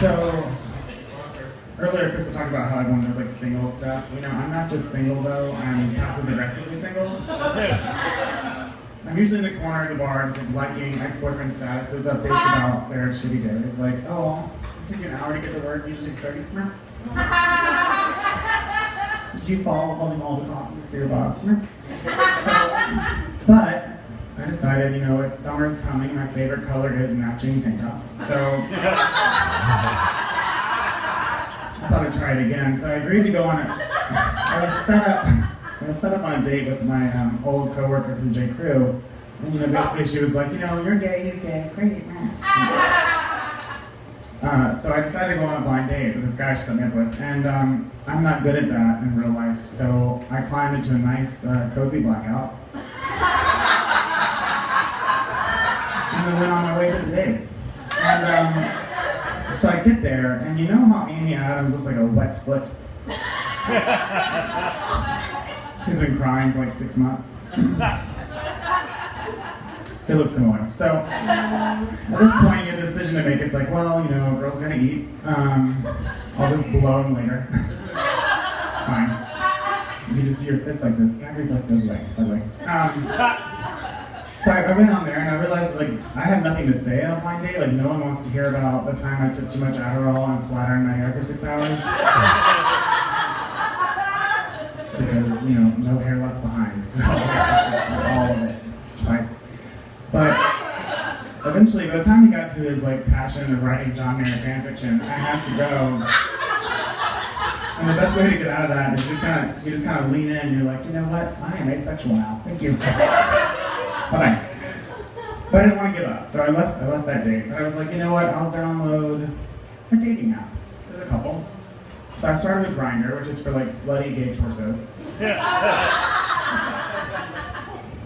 So, earlier Krista talked about how everyone does like single stuff. You know, I'm not just single though, I'm passive aggressively single. I'm usually in the corner of the bar just like liking ex-boyfriend statuses updates about their shitty days. Like, oh, it took an hour to get to work, usually 30 minutes. Did you fall holding all the coffees for your boss? But I decided, you know, it's summer's coming, my favorite color is matching tank tops. So I thought I'd try it again. So I agreed to go on I was set up on a date with my old coworker from J. Crew. And, you know, basically she was like, you know, you're gay, he's gay, great. So I decided to go on a blind date with this guy she set me up with. And I'm not good at that in real life. So I climbed into a nice, cozy blackout. And then went on my way to the date. And so I get there, and you know how Amy Adams looks like a wet foot? He's been crying for like 6 months. They look similar. So at this point, you have a decision to make. It's like, well, you know, girl's gonna eat. I'll just blow him later. It's fine. You just do your fist like this. Every fist goes away, by the way. So I went on there and I realized like I have nothing to say on a blind date. Like no one wants to hear about the time I took too much Adderall and flat ironed my hair for 6 hours. Because, you know, no hair left behind. So all of it. Twice. But eventually, by the time he got to his like passion of writing John Mayer fanfiction, I had to go. And the best way to get out of that is you just kind of lean in and you're like, you know what? I am asexual now. Thank you. Bye. But I didn't want to give up, so I left that date. But I was like, you know what? I'll download a dating app. There's a couple. So I started with Grindr, which is for like slutty gay torsos.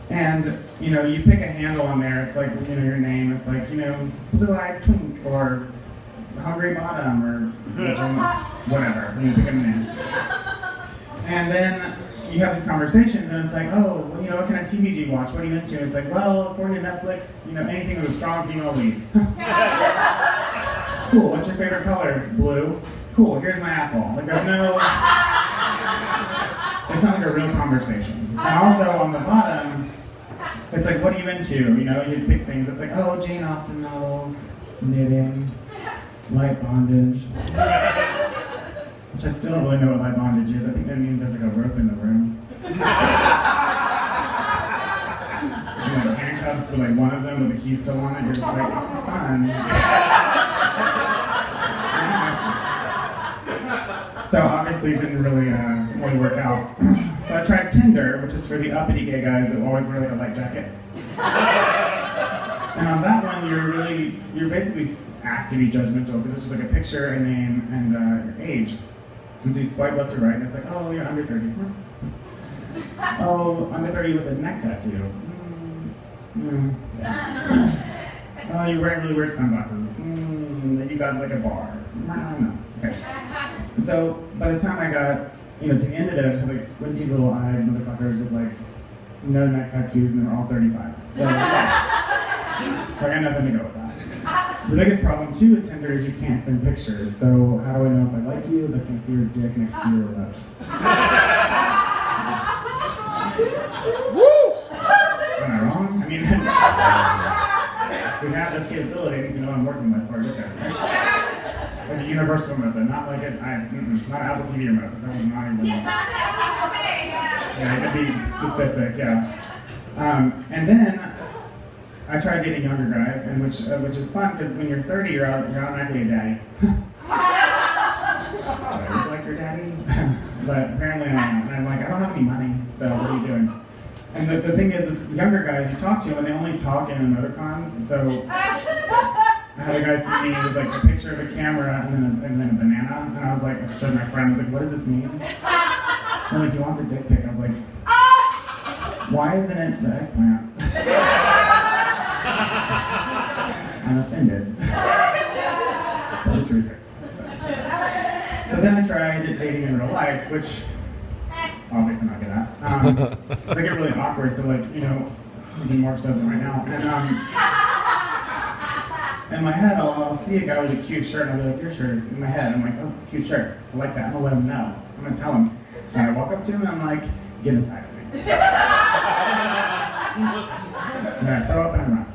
And you know, you pick a handle on there. It's like, you know, your name. It's like, you know, blue-eyed twink or hungry bottom or whatever. You pick a name. And then you have this conversation, and it's like, oh, well, you know, what kind of TV do you watch? What are you into? It's like, well, according to Netflix, you know, anything with a strong female lead. Cool. What's your favorite color? Blue. Cool. Here's my asshole. Like, there's no. It's not like a real conversation. And also on the bottom, it's like, what are you into? You know, you pick things. It's like, oh, Jane Austen novels, knitting, light bondage. Which I still don't really know what light bondage is. I think that means there's like a rope in the room. And like handcuffs with like one of them with the key still on it. You're just like, it's fun. So obviously it didn't really work out. So I tried Tinder, which is for the uppity gay guys that always wear like a light jacket. And on that one, you're basically asked to be judgmental because it's just like a picture, a name, and your age. And so you swipe left to right, and it's like, oh, you're under 30. Oh, under 30 with a neck tattoo. Oh, you really wear sunglasses. You got like a bar. No. Okay. So by the time I got, you know, to the end of it, I just had like squinty little eyed motherfuckers with like no neck tattoos, and they were all 35. So I got nothing to go with that. The biggest problem too with Tinder is you can't send pictures. So how do I know if I like you if I can't see your dick next to your left? Woo! Am I wrong? I mean, we have this capability. I need to know what I'm working with before I get there. Like a universal method, not like not an Apple TV remote. That was not even. Yeah, it could be specific. Yeah. And then I tried dating younger guys, and which is fun because when you're 30, you're automatically a daddy. Do I look like your daddy? But apparently I don't. And I'm like, I don't have any money, so what are you doing? And the thing is, with younger guys, you talk to them, and they only talk in emoticons. So I had a guy send me, it was like a picture of a camera and then a banana, and I was like, I showed my friend, I was like, what does this mean? And like, he wants a dick pic. I was like, why isn't it the eggplant? I'm offended. But the truth hurts. So then I tried dating in real life, which obviously not good at. They get really awkward, so like, you know, even more so than right now. And in my head, I'll see a guy with a cute shirt, and I'll be like, your shirt is in my head. I'm like, oh, cute shirt. I like that. I'm gonna let him know. I'm gonna tell him. And I walk up to him, and I'm like, get inside of me. And I throw up and I run.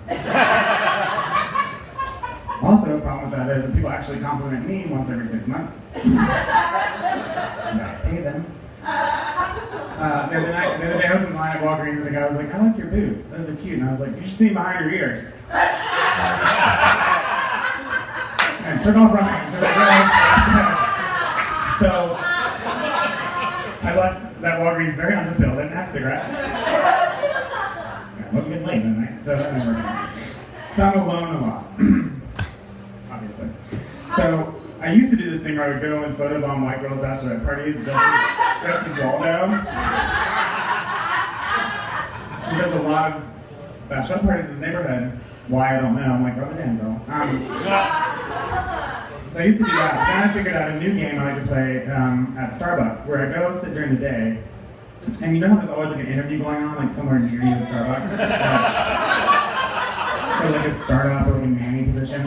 Also, the problem with that is that people actually compliment me once every 6 months. And I pay them. The other day I was in line at Walgreens and the guy was like, I like your boots. Those are cute. And I was like, you should see them behind your ears. And took off running. So I left that Walgreens very unfulfilled. I didn't have cigarettes. I wasn't getting late that night, so that didn't work out. So I'm alone a lot. Obviously. So I used to do this thing where I would go and photobomb white girls' bachelorette parties, dressed as Waldo. There's a lot of bachelorette parties in this neighborhood. Why, I don't know. I'm like, oh, damn, girl. So I used to do that. Then I figured out a new game I like to play at Starbucks, where I go sit during the day, and you know how there's always like an interview going on, like somewhere near you at Starbucks? So like a startup or like a nanny position.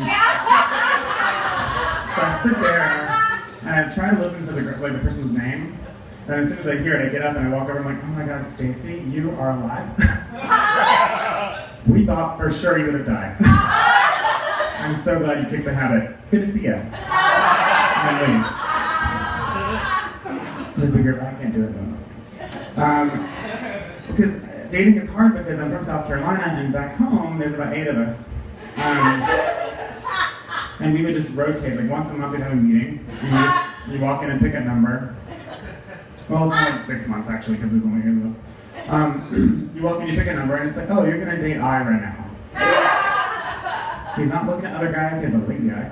So I sit there and I try to listen to the person's name, and as soon as I hear it, I get up and I walk over and I'm like, oh my God, Stacy, you are alive? We thought for sure you would have died. I'm so glad you kicked the habit. Good to see you. And I figured I can't do it though. Because dating is hard because I'm from South Carolina and back home there's about 8 of us. And we would just rotate, like once a month we'd have a meeting. And you walk in and pick a number. Well, it's like 6 months actually because there's only 8 of us. You walk in, you pick a number, and it's like, oh, you're gonna date I right now. He's not looking at other guys, he has a lazy eye.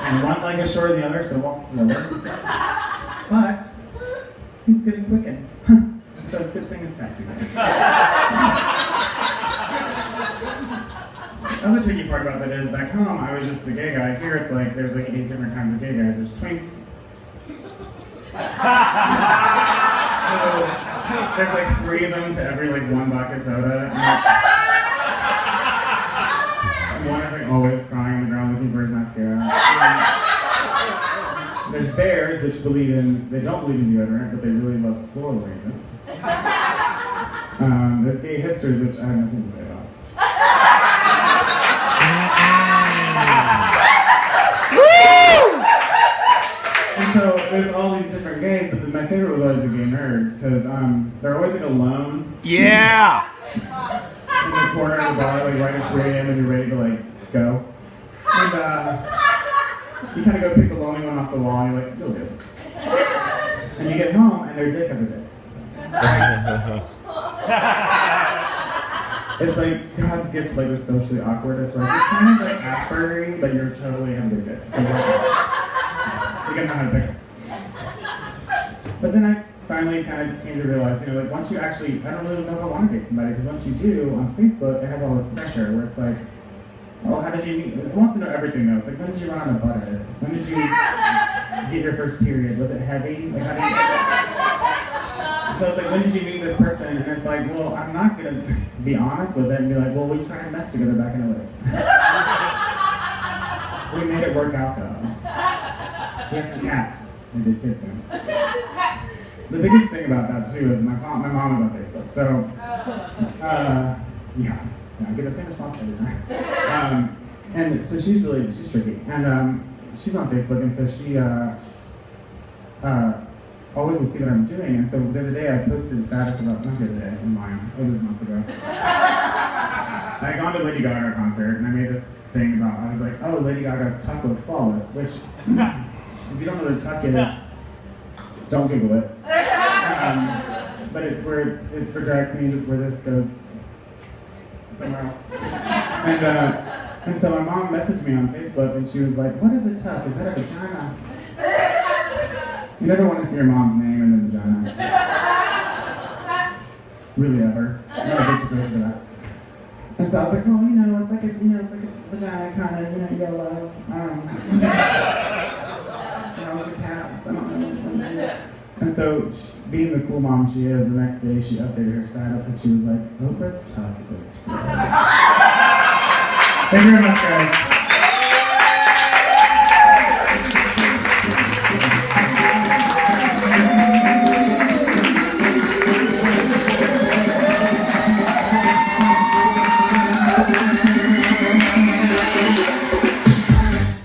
And one leg is shorter than the other, so walks slower. But he's good at quicken. So it's a good thing it's taxi. The other tricky part about that is back home, I was just the gay guy. Here it's like there's like 8 different kinds of gay guys. There's twinks. So, there's like 3 of them to every like 1 vodka soda. And one is like always crying on the ground looking for his mascara. There's bears which they don't believe in deodorant, but they really love floral arrangements. There's gay hipsters which I have nothing to say about. And so there's all these different gays, but my favorite was always the gay nerds, because they're always like alone. Yeah! In the corner of the bar, like right at 3 a.m. and you're ready to like go. And you kind of go pick the lonely one off the wall and you're like, you'll do. And you get home and their dick has a dick. It's like God's gift to like the socially awkward. It's like it's kind of like Aspergery, but you're totally having a dick. You gotta know how to pick it. But then I finally kind of came to realize, like once you actually, I don't really know if I want to date somebody, because once you do, on Facebook, it has all this pressure where it's like, oh, how did you meet? It wants to know everything though. It's like, when did you run out of butter? When did you get your first period? Was it heavy? Like, how did you... So it's like, when did you meet this person? And it's like, well, I'm not going to be honest with it and be like, well, we tried to mess together back in the village. We made it work out though. We have some cats. We did kids soon. The biggest thing about that too is my mom is on Facebook. So, yeah, I get the same response every time. And so she's tricky. And she's on Facebook, and so she always will see what I'm doing. And so the other day I posted a status about, not the other day, in mine, it was months ago. I had gone to Lady Gaga concert, and I made this thing about, I was like, oh, Lady Gaga's tuck looks flawless, which, if you don't know what a tuck is, don't Google it. But it's where, for drag queens, it's where this goes somewhere else. And so my mom messaged me on Facebook, and she was like, what is a tuck? Is that a vagina? You never want to see your mom's name and then vagina. Really ever. Not a big situation for that. And so I was like, well, it's like a, it's like a vagina kind of, yellow. It's a cat. I don't know. And so, being the cool mom she is, the next day she updated her status and she was like, Oprah's tuck is Thank you very much, guys.